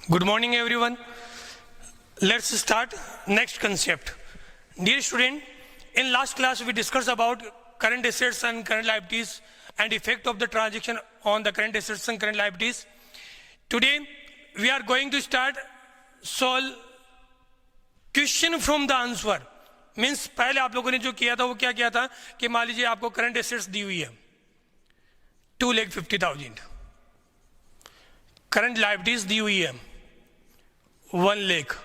Good morning everyone. Let's start next concept. Dear student, in last class we discussed about current assets and current liabilities and effect of the transaction on the current assets and current liabilities. Today we are going to start solve question from the answer. Means पहले आप लोगों ने जो किया था वो क्या किया था कि मान लीजिए आपको करंट एसेट्स दी हुई है 2,50,000, करंट लायबिलिटीज दी हुई है 1 लाख,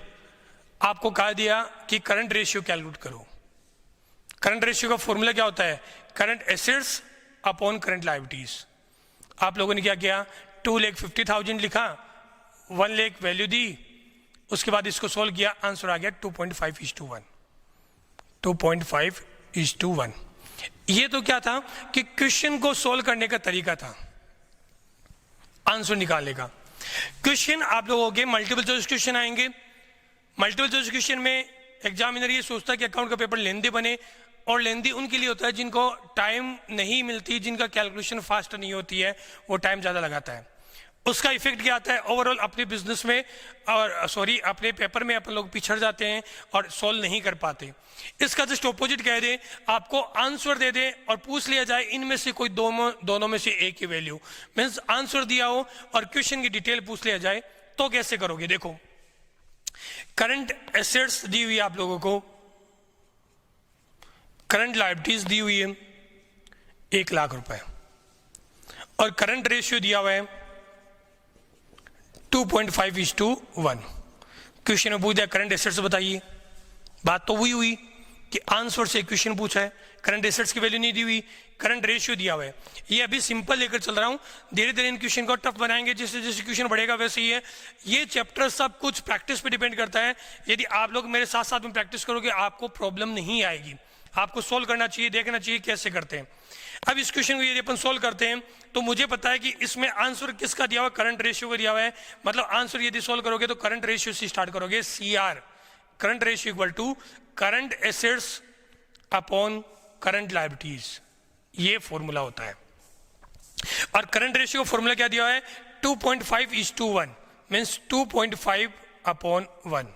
आपको कहा दिया कि करंट रेशियो कैलकुलेट करो। करंट रेशियो का फॉर्मूला क्या होता है? Current assets upon current liabilities. आप लोगों ने क्या किया, 2,50,000 लिखा, 1 लाख वैल्यू दी, उसके बाद इसको सोल्व किया, आंसर आ गया 2.5:1। 2.5:1। ये तो क्या था कि क्वेश्चन को सोल्व करने का तरीका था, आंसर निकालने का। क्वेश्चन आप लोगों के मल्टीपल चॉइस क्वेश्चन आएंगे। मल्टीपल चॉइस क्वेश्चन में एग्जामिनर ये सोचता है कि अकाउंट का पेपर लेंदी बने, और लेंदी उनके लिए होता है जिनको टाइम नहीं मिलती, जिनका कैलकुलेशन फास्ट नहीं होती है, वो टाइम ज़्यादा लगाता है। उसका इफेक्ट क्या आता है ओवरऑल अपने बिजनेस में, और सॉरी अपने पेपर में अपन लोग पिछड़ जाते हैं और सोल्व नहीं कर पाते। इसका जस्ट ऑपोजिट कह दे, आपको आंसर दे दे और पूछ लिया जाए इनमें से कोई दोनों में से एक की वैल्यू, मीन्स आंसर दिया हो और क्वेश्चन की डिटेल पूछ लिया जाए, तो कैसे करोगे? देखो, करंट एसेट्स दी हुई है आप लोगों को, करंट लायबिलिटीज दी हुई है 1 लाख रुपए, और करंट रेशियो दिया हुआ है 2.5:1। क्वेश्चन में पूछ दिया करंट एसेट्स बताइए, बात तो वही हुई कि आंसर से क्वेश्चन पूछा है, करंट एसेट्स की वैल्यू नहीं दी हुई, करंट रेशियो दिया हुआ है। ये अभी सिंपल लेकर चल रहा हूं, धीरे धीरे इन क्वेश्चन को टफ बनाएंगे, जैसे जैसे क्वेश्चन बढ़ेगा वैसे ही है। ये चैप्टर सब कुछ प्रैक्टिस पे डिपेंड करता है। यदि आप लोग मेरे साथ साथ में प्रैक्टिस करोगे आपको प्रॉब्लम नहीं आएगी, आपको सोल्व करना चाहिए, देखना चाहिए कैसे करते हैं। अब इस क्वेश्चन को यदि अपन सोल्व करते हैं तो मुझे पता है कि इसमें आंसर किसका दिया हुआ है, करंट रेशियो का दिया हुआ है। मतलब आंसर यदि सोल्व करोगे तो करंट रेशियो से स्टार्ट करोगे, CR, current ratio equal to current assets upon current liabilities, ये फॉर्मूला होता है। और करंट रेशियो का फॉर्मूला क्या दिया हुआ है? 2.5:1, मीन्स 2.5/1,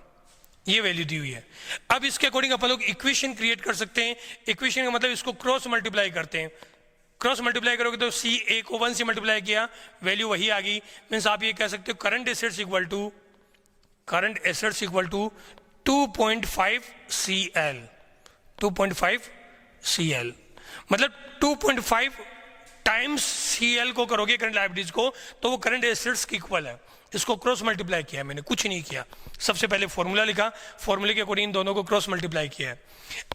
ये वैल्यू दी हुई है। अब इसके अकॉर्डिंग अपन लोग इक्वेशन क्रिएट कर सकते हैं। इक्वेशन का मतलब इसको क्रॉस मल्टीप्लाई करते हैं। क्रॉस मल्टीप्लाई करोगे तो CA को 1 से मल्टीप्लाई किया, वैल्यू वही आ गई। मीन्स आप ये कह सकते हो current assets equal to 2.5 CL, 2.5 CL, मतलब 2.5 टाइम्स CL को करोगे करंट लायबिलिटीज को तो वो करंट एसेट्स की इक्वल है। इसको क्रॉस मल्टीप्लाई किया, मैंने कुछ नहीं किया, सबसे पहले फॉर्मूला लिखा, फॉर्मूले के अकॉर्डिंग दोनों को क्रॉस मल्टीप्लाई किया है।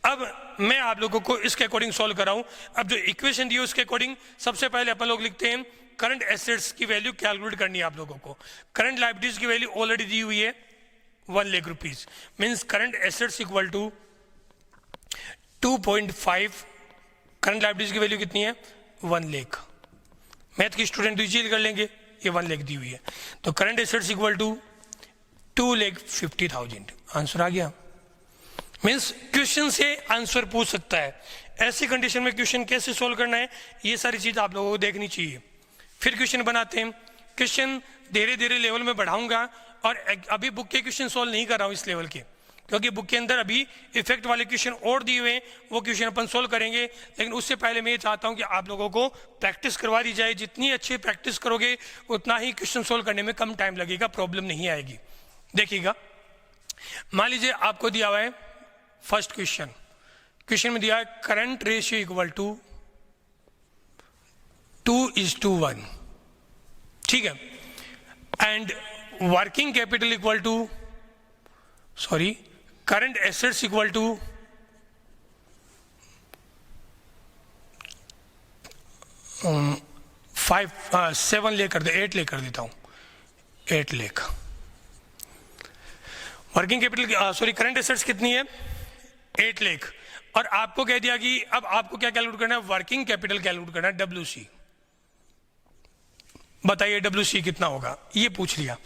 अब मैं आप लोगों को इसके अकॉर्डिंग सॉल्व कराऊं। अब जो इक्वेशन दी है उसके अकॉर्डिंग सबसे पहले अपन लोग लिखते हैं करंट एसेट्स की वैल्यू कैलकुलेट करनी है आप लोगों को। करंट लायबिलिटीज की वैल्यू ऑलरेडी दी हुई है 1 lakh rupees, means current assets equal to 2.5, current liabilities की वैल्यू कितनी है? 1 लाख। मैथ के स्टूडेंट इजीली कर लेंगे, ये 1 लाख दी हुई है, तो current assets equal to 2,50,000, answer आ गया। मीन्स क्वेश्चन से आंसर पूछ सकता है। ऐसी कंडीशन में क्वेश्चन कैसे सोल्व करना है, ये सारी चीज आप लोगों को देखनी चाहिए। फिर क्वेश्चन बनाते हैं। क्वेश्चन धीरे धीरे लेवल में बढ़ाऊंगा, और अभी बुक के क्वेश्चन सोल्व नहीं कर रहा हूं इस लेवल के, क्योंकि बुक के अंदर अभी इफेक्ट वाले क्वेश्चन और दिए हुए हैं, वो क्वेश्चन अपन सोल्व करेंगे। लेकिन उससे पहले मैं ये चाहता हूं कि आप लोगों को प्रैक्टिस करवा दी जाए। जितनी अच्छी प्रैक्टिस करोगे उतना ही क्वेश्चन सोल्व करने में कम टाइम लगेगा, प्रॉब्लम नहीं आएगी। देखिएगा, मान लीजिए आपको दिया हुआ है फर्स्ट क्वेश्चन, क्वेश्चन में दिया है करंट रेशियो इक्वल टू 2:1, ठीक है, and working capital equal to, sorry, current assets equal to 7 lakh कर दे, 8 लाख कर देता हूं, 8 lakh. Working capital sorry current assets कितनी है? 8 लाख। और आपको कह दिया कि अब आपको क्या कैलकुलेट करना है? वर्किंग कैपिटल कैलकुलेट करना है, WC। बताइए WC कितना होगा, ये पूछ लिया।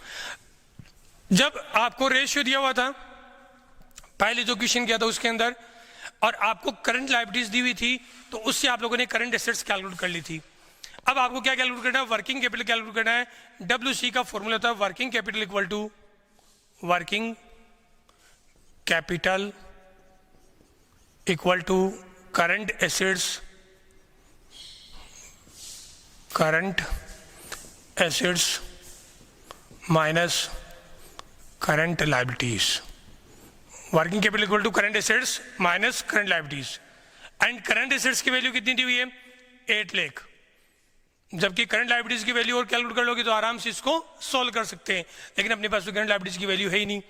जब आपको रेशियो दिया हुआ था पहले जो क्वेश्चन किया था उसके अंदर, और आपको करंट लायबिलिटीज दी हुई थी, तो उससे आप लोगों ने करंट एसेट्स कैलकुलेट कर ली थी। अब आपको क्या कैलकुलेट करना है, वर्किंग कैपिटल कैलकुलेट करना है। WC का फॉर्मूला होता है working capital equal to working capital equal to current assets minus current liabilities. Working capital equal to current assets minus current liabilities. And current assets की value कितनी दी हुई है, 8 लाख, जबकि करंट लायबिलिटीज की वैल्यू और कैलकुलेट कर लोगे तो आराम से इसको सॉल्व कर सकते हैं, लेकिन अपने पास तो करंट लायबिलिटीज की वैल्यू है ही नहीं।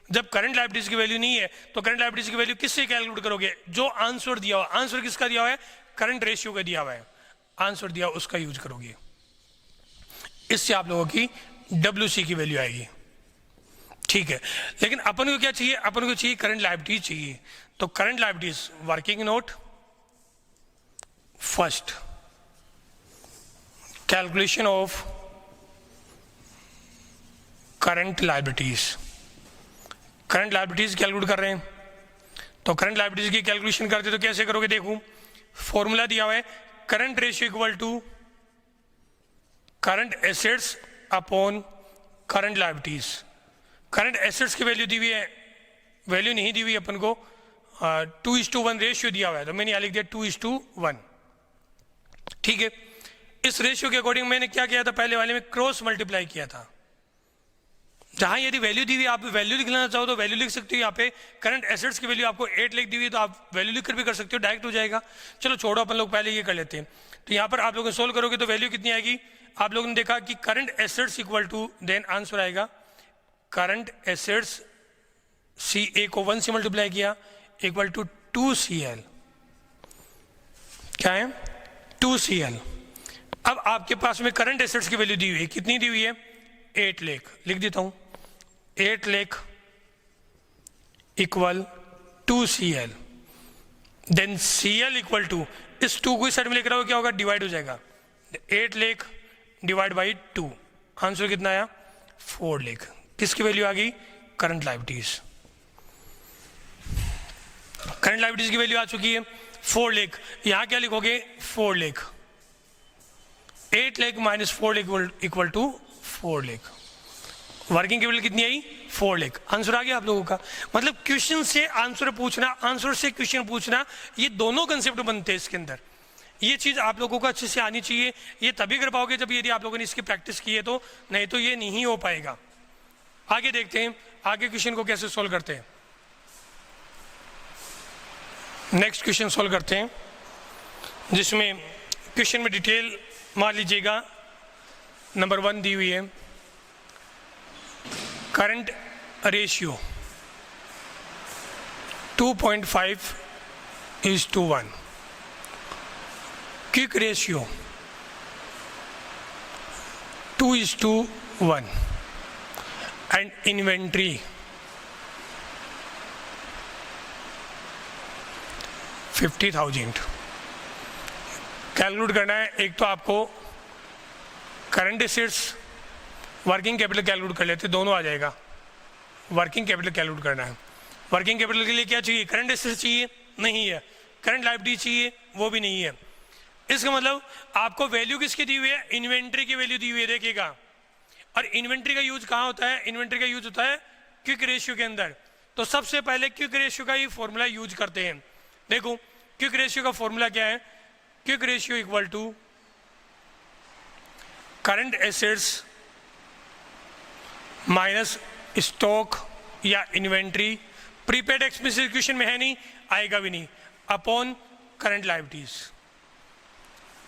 जब करंट लायबिलिटीज की वैल्यू नहीं है तो करंट लायबिलिटीज की वैल्यू किससे कैलकुलेट करोगे, जो आंसर दिया हुआ, आंसर किसका दिया हुआ है, करंट रेशियो का दिया हुआ है, आंसर दिया उसका यूज करोगे। इससे आप लोगों की WC की वैल्यू आएगी, ठीक है। लेकिन अपन को क्या चाहिए, अपन को चाहिए करंट लायबिलिटीज चाहिए। तो current liabilities working node first, calculation of current liabilities. Current liabilities calculate कर रहे हैं, तो करंट लायबिलिटीज की कैलकुलेशन करते तो कैसे करोगे, देखो फॉर्मूला दिया हुआ है current ratio equal to current assets upon current liabilities. Current assets की वैल्यू दी हुई है, वैल्यू नहीं दी हुई अपन को, 2:1 रेशियो दिया हुआ है, तो मैंने यहाँ लिख दिया 2:1, ठीक है। इस रेशियो के अकॉर्डिंग मैंने क्या किया था, पहले वाले में क्रॉस मल्टीप्लाई किया था। जहां यदि वैल्यू दी हुई, आप वैल्यू लिखना चाहो तो वैल्यू लिख सकते हो। यहाँ पे करंट एसेट्स की वैल्यू आपको 8 लाख दी हुई, तो आप वैल्यू लिख कर भी कर सकते हो, डायरेक्ट हो जाएगा। चलो छोड़ो, अपन लोग पहले ये कर लेते हैं। तो यहाँ पर आप लोग सोल्व करोगे तो वैल्यू कितनी आएगी, आप लोगों ने देखा कि current assets equal to, then answer आएगा करंट एसेट्स CA को 1 से मल्टीप्लाई किया इक्वल टू 2CL, क्या है 2CL। अब आपके पास में करंट एसेट्स की वैल्यू दी हुई है, कितनी दी हुई है, 8 लाख, लिख देता हूं 8 lakh equal 2CL, then CL equal to, इस 2 को इस साइड में लेकर आओ, क्या होगा, डिवाइड हो जाएगा, 8 लाख डिवाइड बाई 2, आंसर कितना आया 4 लाख। किसकी वैल्यू आ गई, करंट लायबिलिटीज। करंट लायबिलिटीज की वैल्यू आ चुकी है 4 लाख। यहां क्या लिखोगे, 4 lakh, 8 lakh minus 4 lakh equal to 4 lakh. Working capital कितनी आई, 4 लाख। आंसर आ गया आप लोगों का। मतलब क्वेश्चन से आंसर पूछना, आंसर से क्वेश्चन पूछना, ये दोनों कंसेप्ट बनते हैं इसके अंदर। ये चीज आप लोगों को अच्छे से आनी चाहिए। ये तभी कर पाओगे जब यदि आप लोगों ने इसकी प्रैक्टिस की है, तो नहीं तो ये नहीं हो पाएगा। आगे देखते हैं आगे क्वेश्चन को कैसे सॉल्व करते हैं। नेक्स्ट क्वेश्चन सॉल्व करते हैं, जिसमें क्वेश्चन में डिटेल मान लीजिएगा। नंबर 1 दी हुई है current ratio 2.5:1, quick ratio 2:1 and inventory 50,000। Calculate करना है। एक तो आपको current assets, working capital calculate कर लेते, दोनों आ जाएगा। वर्किंग कैपिटल कैलकुलेट करना है। वर्किंग कैपिटल के लिए क्या चाहिए, करंट एसेट्स चाहिए, नहीं है। करंट लायबिलिटी चाहिए, वो भी नहीं है। इसका मतलब आपको वैल्यू किसकी दी हुई है, इन्वेंट्री की वैल्यू दी हुई है, देखिएगा। और इन्वेंट्री का यूज कहाँ होता है, इन्वेंट्री का यूज होता है क्विक रेशियो के अंदर। तो सबसे पहले क्विक रेशियो का ही फॉर्मूला यूज करते हैं। देखो क्विक रेशियो का फॉर्मूला क्या है, quick ratio equal to current assets minus stock या इन्वेंट्री, प्रीपेड एक्सपेंस इक्वेशन में है नहीं, आएगा भी नहीं, अपॉन करंट लायबिलिटीज।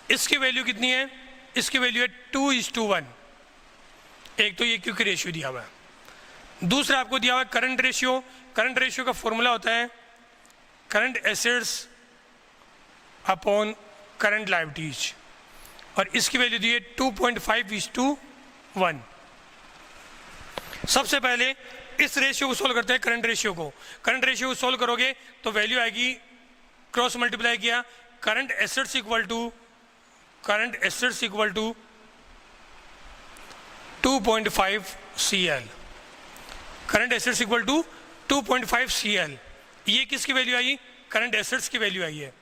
इसकी वैल्यू कितनी है, इसकी वैल्यू है 2:1। एक तो ये क्विक रेशियो दिया हुआ है, दूसरा आपको दिया हुआ है करंट रेशियो। करंट रेशियो का फॉर्मूला होता है current assets upon current liabilities, और इसकी वैल्यू दी है 2.5:1। सबसे पहले इस रेशियो को सोल्व करते हैं, करंट रेशियो को। करंट रेशियो को सोल्व करोगे तो वैल्यू आएगी, क्रॉस मल्टीप्लाई किया, current assets equal to 2.5 CL। Current assets equal to 2.5 CL। ये किसकी वैल्यू आई, करंट एसेट्स की वैल्यू आई है।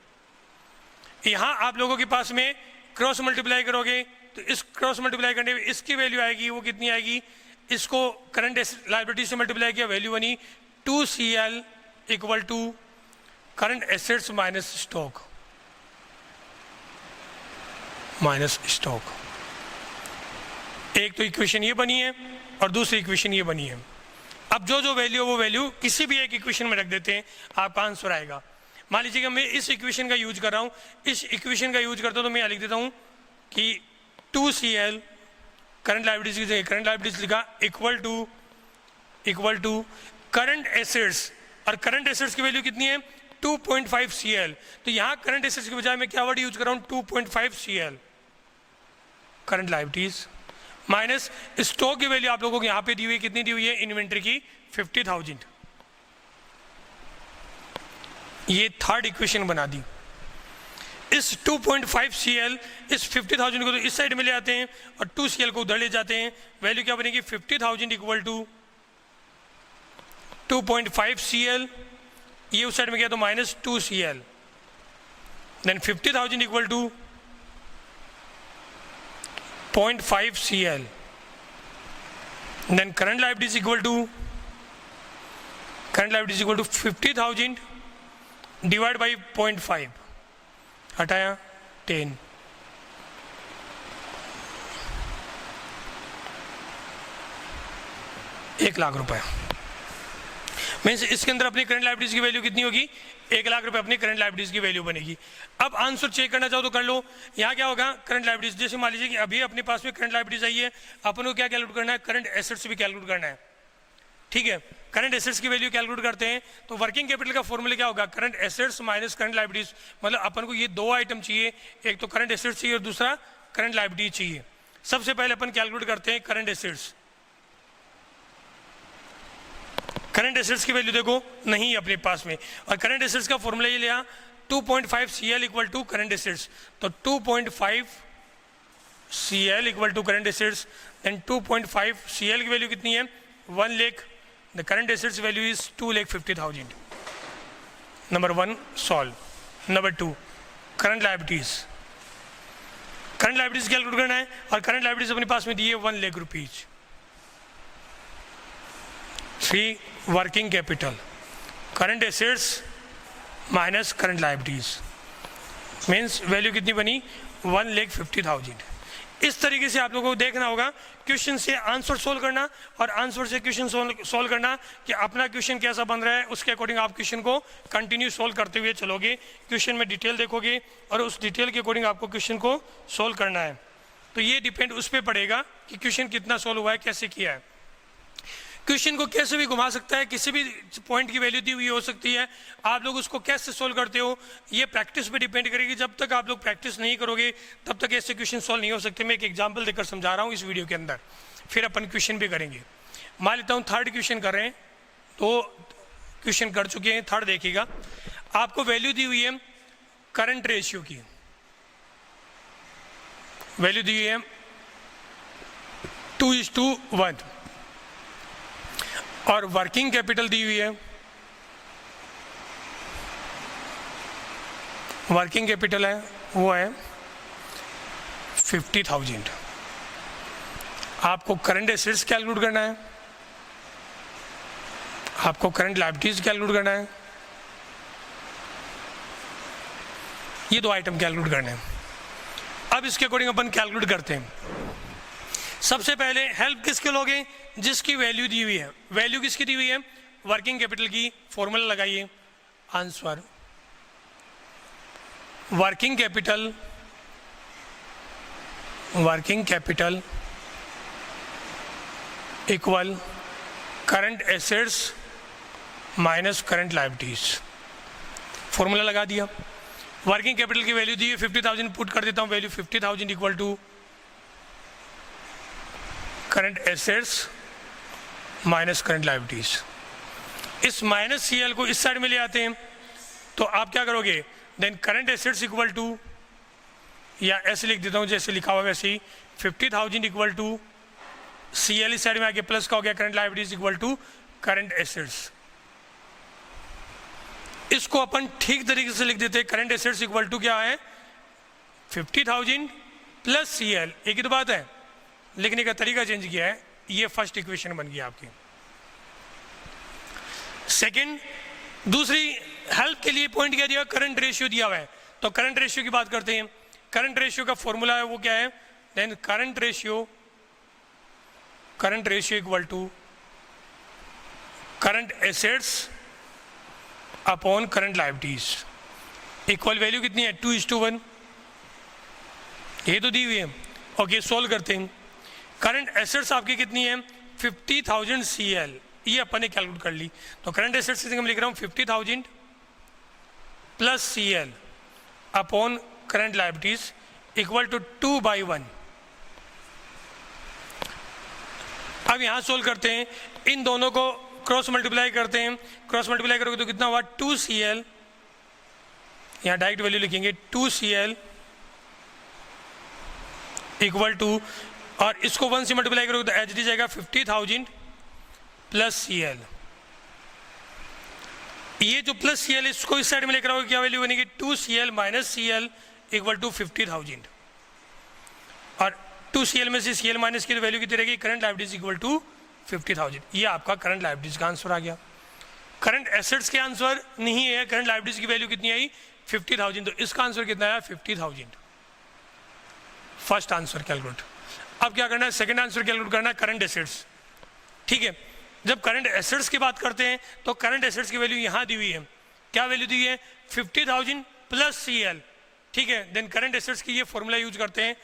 यहां आप लोगों के पास में क्रॉस मल्टीप्लाई करोगे तो इस क्रॉस मल्टीप्लाई करने में इसकी वैल्यू आएगी, वो कितनी आएगी, इसको करंट लायबिलिटी से मल्टीप्लाई किया, वैल्यू बनी 2CL equal to current assets minus stock, minus stock. एक तो इक्वेशन ये बनी है और दूसरी इक्वेशन ये बनी है। अब जो जो वैल्यू वो वैल्यू किसी भी एक इक्वेशन में रख देते हैं, आपका आंसर आएगा। मान लीजिएगा मैं इस इक्वेशन का यूज कर रहा हूं, इस इक्वेशन का यूज करता हूं तो मैं यहां लिख देता हूं कि 2CL करंट लायबिलिटीज की जगह करंट लायबिलिटीज लिखा इक्वल टू करंट एसेट्स, और करंट एसेट्स की वैल्यू कितनी है 2.5CL। तो यहां करंट एसेट्स के बजाय मैं क्या वर्ड यूज कर रहा हूं 2.5CL current liabilities minus stock की वैल्यू आप लोगों को यहां पे दी हुई है, कितनी दी हुई है इन्वेंट्री की 50,000। ये थर्ड इक्वेशन बना दी। इस 2.5CL इस 50,000 को तो इस साइड में ले आते हैं और 2CL को उधर ले जाते हैं, वैल्यू क्या बनेगी 50,000 इक्वल टू 2.5CL, ये उस साइड में गया तो minus 2CL, then 50,000 equal to 0.5CL, then current liabilities equal to 50,000 divide by 0.5, हटाया 10, ₹1,00,000। मीन्स इसके अंदर अपनी करंट लायबिलिटीज की वैल्यू कितनी होगी, ₹1,00,000 अपनी करंट लायबिलिटीज की वैल्यू बनेगी। अब आंसर चेक करना चाहो तो कर लो। यहाँ क्या होगा करंट लायबिलिटीज, जैसे मान लीजिए कि अभी अपने पास में करंट लायबिलिटीज आई है, अपन को क्या कैलकुलेट करना है, करंट एसेट्स भी कैलकुलेट करना है। ठीक है, करंट एसेट्स की वैल्यू कैलकुलेट करते हैं तो वर्किंग कैपिटल का फॉर्मूला क्या होगा, current assets minus current liabilities. मतलब अपन को ये दो आइटम चाहिए, एक तो करंट एसेट्स चाहिए और दूसरा करंट लायबिलिटी चाहिए। सबसे पहले अपन कैलकुलेट करते हैं करंट एसेट्स। करंट एसेट्स की वैल्यू देखो नहीं है अपने पास में, और करंट एसेट्स का फॉर्मूला ये लिया 2.5CL equal to current assets. तो 2.5CL equal to current assets, and 2.5CL की वैल्यू कितनी है 1 lakh, the current assets value is 2,50,000। Number 1 solve. Number 2 current liabilities, current liabilities calculate करना है और करंट लायबिलिटीज अपने पास में दी है 1 lakh rupees. 3 working capital, current assets minus current liabilities, means value कितनी बनी 1,50,000। इस तरीके से आप लोगों को देखना होगा क्वेश्चन से आंसर सोल्व करना और आंसर से क्वेश्चन सोल्व करना कि अपना क्वेश्चन कैसा बन रहा है, उसके अकॉर्डिंग आप क्वेश्चन को कंटिन्यू सोल्व करते हुए चलोगे। क्वेश्चन में डिटेल देखोगे और उस डिटेल के अकॉर्डिंग आपको क्वेश्चन को सोल्व करना है। तो ये डिपेंड उस पर पड़ेगा कि क्वेश्चन कितना सोल्व हुआ है, कैसे किया है। क्वेश्चन को कैसे भी घुमा सकता है, किसी भी पॉइंट की वैल्यू दी हुई हो सकती है, आप लोग उसको कैसे सोल्व करते हो ये प्रैक्टिस पे डिपेंड करेगी। जब तक आप लोग प्रैक्टिस नहीं करोगे तब तक ऐसे क्वेश्चन सोल्व नहीं हो सकते। मैं एक एग्जांपल देकर समझा रहा हूँ इस वीडियो के अंदर, फिर अपन क्वेश्चन भी करेंगे। मान लेता हूँ थर्ड क्वेश्चन कर रहे हैं, तो क्वेश्चन कर चुके हैं, थर्ड देखिएगा। आपको वैल्यू दी हुई है करंट रेशियो की, वैल्यू दी हुई है 2:1 और वर्किंग कैपिटल दी हुई है, वर्किंग कैपिटल है वो है 50,000। आपको करंट एसेट्स कैलकुलेट करना है, आपको करंट लायबिलिटीज कैलकुलेट करना है, ये दो आइटम कैलकुलेट करने हैं। अब इसके अकॉर्डिंग अपन कैलकुलेट करते हैं। सबसे पहले हेल्प किसके लोगे, जिसकी वैल्यू दी हुई है। वैल्यू किसकी दी हुई है, वर्किंग कैपिटल की। फॉर्मूला लगाइए, answer working capital equal current assets minus current liabilities. Formula लगा दिया। वर्किंग कैपिटल की वैल्यू दी है 50,000, पुट कर देता हूं value 50,000 equal to current assets minus current liabilities. इस माइनस CL को इस साइड में ले आते हैं तो आप क्या करोगे, then current assets equal to, या ऐसे लिख देता हूं जैसे लिखा हुआ वैसे ही, 50,000 इक्वल टू CL इस साइड में आके प्लस का हो गया current liabilities equal to current assets. इसको अपन ठीक तरीके से लिख देते हैं, करंट एसेट्स इक्वल टू क्या है 50,000 प्लस सी एल, एक ही तो बात है, लिखने का तरीका चेंज किया है। ये फर्स्ट इक्वेशन बन गई आपकी। सेकंड, दूसरी हेल्प के लिए पॉइंट क्या दिया, करंट रेशियो दिया हुआ है, तो करंट रेशियो की बात करते हैं। करंट रेशियो का फॉर्मूला है वो क्या है, then current ratio equal to current assets upon current liabilities. Equal value कितनी है, 2:1, ये तो दी हुई है। ओके, सोल्व करते हैं। करंट एसेट्स आपकी कितनी है, 50,000 CL, ये अपन ने कैलकुलेट कर ली। तो करंट एसेट्स की मैं लिख रहा हूँ 50,000 plus CL upon current liabilities equal to 2/1। अब यहाँ सोल्व करते हैं, इन दोनों को क्रॉस मल्टीप्लाई करते हैं। क्रॉस मल्टीप्लाई करोगे तो कितना हुआ, 2CL, यहाँ डायरेक्ट वैल्यू लिखेंगे 2CL इक्वल टू, और इसको 1 से मल्टीप्लाई करोगे तो एच डी जाएगा 50,000 प्लस CL। ये जो प्लस CL इसको इस साइड में लेकर आओगे क्या वैल्यू बनेगी, 2CL minus CL equal to 50,000, और 2CL में से CL माइनस की वैल्यू कितनी रहेगी, करंट लायबिलिटीज इक्वल टू 50,000। ये आपका करंट लायबिलिटीज का आंसर आ गया। करंट एसेट्स के आंसर नहीं है, करंट लायबिलिटीज की वैल्यू कितनी आई, 50,000, तो इसका आंसर कितना आया, 50,000। First answer calculate. अब क्या करना है, सेकंड आंसर कैलकुलेट करना है, करंट एसेट्स। ठीक है, जब करंट एसेट्स की बात करते हैं तो करंट एसेट्स की वैल्यू यहाँ दी हुई है, क्या वैल्यू दी हुई है, 50,000 प्लस CL। ठीक है, देन करंट एसेट्स की ये फॉर्मूला यूज करते हैं।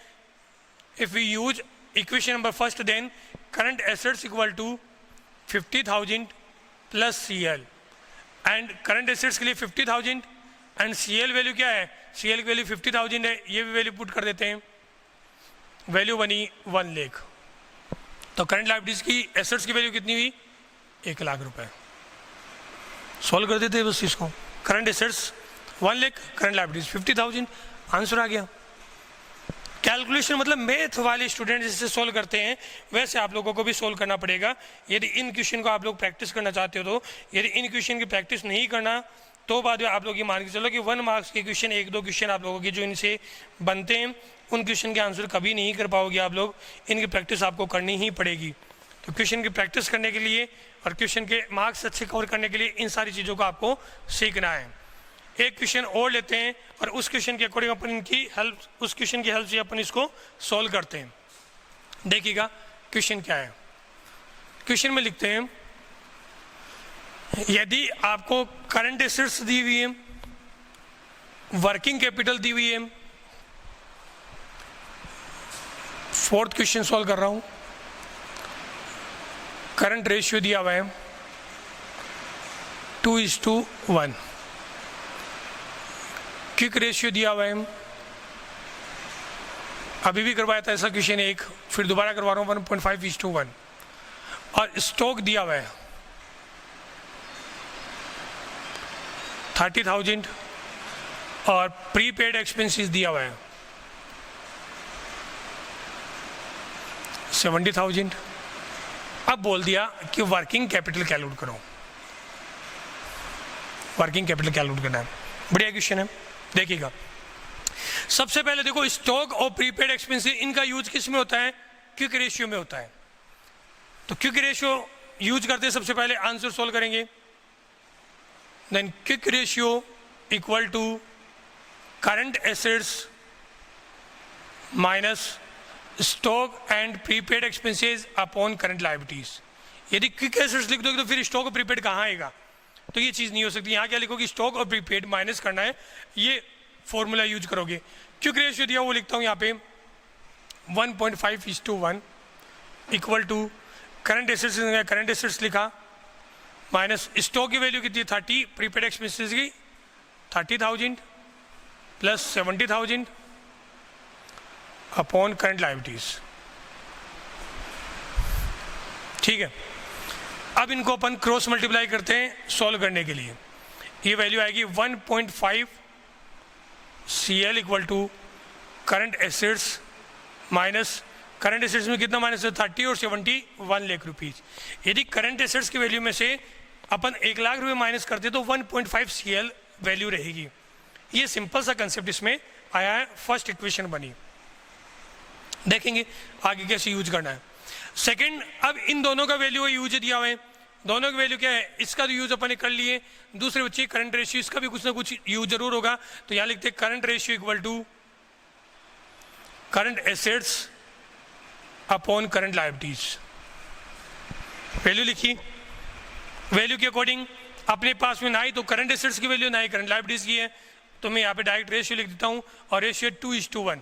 If we use equation number first, then current assets equal to 50,000 plus CL, and current assets के लिए 50,000 एंड CL वैल्यू क्या है, CL की वैल्यू 50,000 है, ये भी वैल्यू पुट कर देते हैं, वैल्यू बनी 1 लाख। तो करंट लायबिलिटीज की एसेट्स की वैल्यू कितनी हुई, 1 लाख रुपए। सॉल्व कर देते हैं बस इसको, current assets 1 lakh, current liabilities 50,000, answer आ गया। कैलकुलेशन मतलब मैथ वाले स्टूडेंट जैसे सोल्व करते हैं वैसे आप लोगों को भी सोल्व करना पड़ेगा। यदि इन क्वेश्चन को आप लोग प्रैक्टिस करना चाहते हो तो, यदि इन क्वेश्चन की प्रैक्टिस नहीं करना तो बाद में आप लोग ये मान के चलो कि 1 मार्क्स के क्वेश्चन, 1-2 क्वेश्चन आप लोगों के जो इनसे बनते हैं उन क्वेश्चन के आंसर कभी नहीं कर पाओगे आप लोग, इनकी प्रैक्टिस आपको करनी ही पड़ेगी। तो क्वेश्चन की प्रैक्टिस करने के लिए और क्वेश्चन के मार्क्स अच्छे कवर करने के लिए इन सारी चीज़ों को आपको सीखना है। एक क्वेश्चन और लेते हैं और उस क्वेश्चन के अकॉर्डिंग अपन इनकी हेल्प, उस क्वेश्चन की हेल्प से अपन इसको सॉल्व करते हैं। देखिएगा क्वेश्चन क्या है। क्वेश्चन में लिखते हैं, यदि आपको करंट एसेट्स दी हुई है, वर्किंग कैपिटल दी हुई है, फोर्थ क्वेश्चन सॉल्व कर रहा हूं, करंट रेशियो दिया हुआ है 2:1, क्विक रेशियो दिया हुआ है, अभी भी करवाया था ऐसा क्वेश्चन एक, फिर दोबारा करवा रहा हूँ 1.5:1, और स्टॉक दिया हुआ है 30,000 और प्रीपेड एक्सपेंसेस दिया हुआ है 70,000। अब बोल दिया कि वर्किंग कैपिटल कैलकुलेट करो, वर्किंग कैपिटल कैलकुलेट करना है। बढ़िया क्वेश्चन है, देखिएगा। सबसे पहले देखो, स्टॉक और प्रीपेड एक्सपेंसेस इनका यूज किस में होता है, क्विक रेशियो में होता है। तो क्विक रेशियो यूज करते हैं, सबसे पहले आंसर सोल्व करेंगे, then quick ratio equal to current assets minus stock and prepaid expenses upon current liabilities. यदि क्विक एसेट्स लिख दोगे तो फिर स्टॉक और प्रीपेड कहाँ आएगा, तो ये चीज़ नहीं हो सकती। यहाँ क्या लिखोगे, स्टॉक और प्रीपेड माइनस करना है, ये फॉर्मूला यूज करोगे। क्विक रेशियो दिया वो लिखता हूँ यहाँ पे 1.5:1 इक्वल टू करंट एसेट्स लिखा माइनस स्टॉक की वैल्यू कितनी 30, प्रीपेड एक्सपेंसेस की 30,000 प्लस 70,000 अपॉन करंट लायबिलिटीज। ठीक है, अब इनको अपन क्रॉस मल्टीप्लाई करते हैं सॉल्व करने के लिए। ये वैल्यू आएगी 1.5 CL equal to current assets minus, current assets में कितना माइनस है 30 और 70 1 लाख रुपीज। यदि करंट एसेट्स की वैल्यू में से अपन 1 लाख रुपए माइनस करते तो 1.5 CL वैल्यू रहेगी। ये सिंपल सा कंसेप्ट इसमें आया है, फर्स्ट इक्वेशन बनी। देखेंगे आगे कैसे यूज करना है। सेकंड, अब इन दोनों का वैल्यू यूज दिया हुआ है, दोनों का वैल्यू क्या है, इसका तो यूज अपन ने कर लिए, दूसरे बच्चे करंट रेशियो, इसका भी कुछ ना कुछ यूज जरूर होगा। तो यहां लिखते हैं current ratio equal to current assets upon current liabilities. Value लिखी, वैल्यू के अकॉर्डिंग अपने पास में ना ही तो करंट एसेट्स की वैल्यू ना ही करंट लायबिलिटीज की है, तो मैं यहाँ पे डायरेक्ट रेशियो लिख देता हूँ और रेशियो 2:1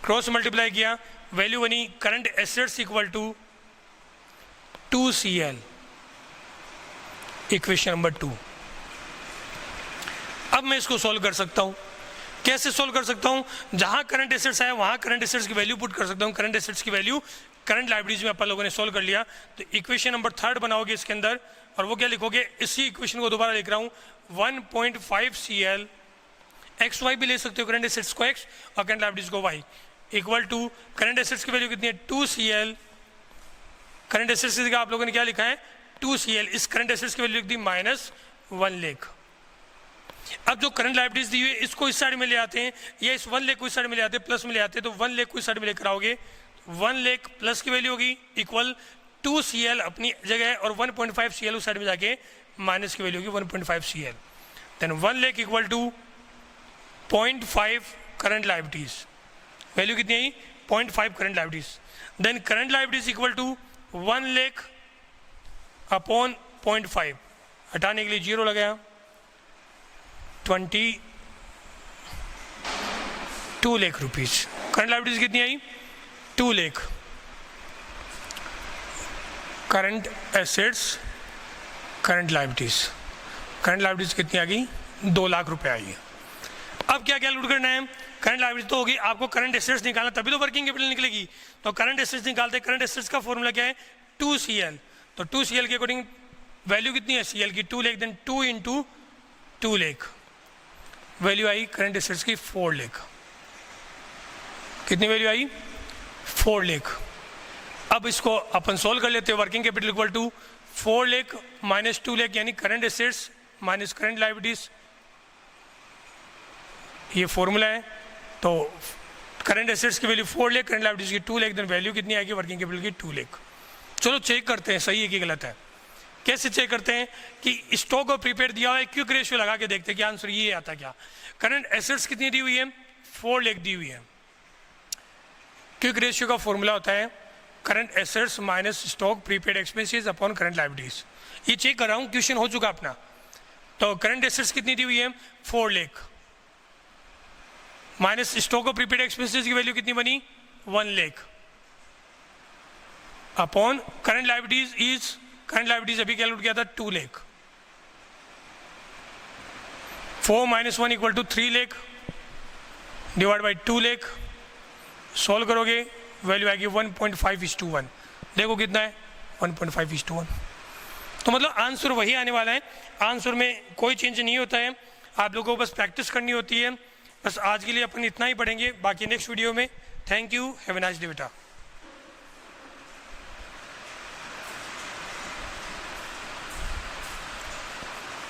क्रॉस मल्टीप्लाई किया, वैल्यू बनी current assets equal to 2CL, equation number 2। अब मैं इसको सॉल्व कर सकता हूं, कैसे सॉल्व कर सकता हूं, जहां करंट एसेट्स है वहां करंट एसेट्स की वैल्यू पुट कर सकता हूं, करंट एसेट्स की वैल्यू करंट लायबिलिटीज में अपन लोगों ने सॉल्व कर लिया। तो इक्वेशन नंबर 3 बनाओगे इसके अंदर, और वो क्या लिखोगे, इसी इक्वेशन को दोबारा लिख रहा हूं, 1.5CL, XY भी ले सकते हो, करंट एसेट्स को X और करंट लायबिलिटीज को Y, equal to current assets की वैल्यू कितनी है 2CL, करंट एसेट्स की जगह आप लोगों ने क्या लिखा है 2CL, इस करंट एसेट्स की वैल्यू लिख दी -1 लाख। अब जो करंट लायबिलिटीज दी हुई है इसको इस साइड में ले आते हैं, या इस 1 लाख को इस साइड में ले आते हैं, प्लस में ले आते हैं, तो 1 लाख को इस साइड में लेकर आओगे, 1 लाख प्लस की वैल्यू होगी इक्वल 2CL अपनी जगह है, और 1.5CL उस साइड में जाके माइनस की वैल्यू होगी 1.5CL, then 1 lakh equal to 0.5 current liabilities, value कितनी आई 0.5 current liabilities, then current liabilities equal to 1 lakh upon 0.5, हटाने के लिए 0 लगाया, 22 लाख रुपीज, करंट लायबिलिटीज कितनी आई 2 lakh, current assets current liabilities, current liabilities कितनी आ गई 2 लाख रुपए आई है। अब क्या कैलकुलेट करना है, करंट लायबिलिटी तो होगी, आपको करंट एसेट्स निकालना तभी तो वर्किंग कैपिटल निकलेगी, तो करंट एसेट्स निकालते हैं, करंट एसेट्स का फॉर्मूला क्या है 2CL, तो 2CL के अकॉर्डिंग वैल्यू कितनी है CL की 2 लाख, देन 2 × 2 लाख, वैल्यू आई करंट एसेट्स की 4 लाख, कितनी वैल्यू आई 4 लाख। अब इसको अपन सोल्व कर लेते हैं, working capital equal to 4 lakh minus 2 lakh, यानी current assets minus current liabilities, ये फॉर्मूला है। तो करंट एसेट्स की वैल्यू 4 लाख, करंट लायबिलिटीज की 2 लाख, देन वैल्यू कितनी आएगी वर्किंग कैपिटल की 2 लाख। चलो चेक करते हैं सही है कि गलत है। कैसे चेक करते हैं कि स्टॉक और प्रीपेड दिया हुआ है, क्विक रेशियो लगा के देखते हैं कि आंसर ये आता क्या। करंट एसेट्स कितनी दी हुई है 4 लाख दी हुई है, क्विक रेशियो का फॉर्मूला होता है current assets minus stock prepaid expenses upon current liabilities. ये चेक कर रहा हूँ, क्वेश्चन हो चुका अपना। तो करंट एसेट्स कितनी दी हुई है 4 लाख, माइनस स्टॉक और प्रीपेड एक्सपेंसेस की वैल्यू कितनी बनी 1 lakh, upon current liabilities is, current liabilities अभी कैलकुलेट किया था 2 lakh, 4 - 1 equal to 3 lakh divide by 2 lakh, solve करोगे वैल्यू आएगी 1.5:1, देखो कितना है 1.5:1। तो मतलब आंसर वही आने वाला है, आंसर में कोई चेंज नहीं होता है, आप लोगों को बस प्रैक्टिस करनी होती है। बस आज के लिए अपन इतना ही पढ़ेंगे, बाकी नेक्स्ट वीडियो में। Thank you, have a nice day बेटा।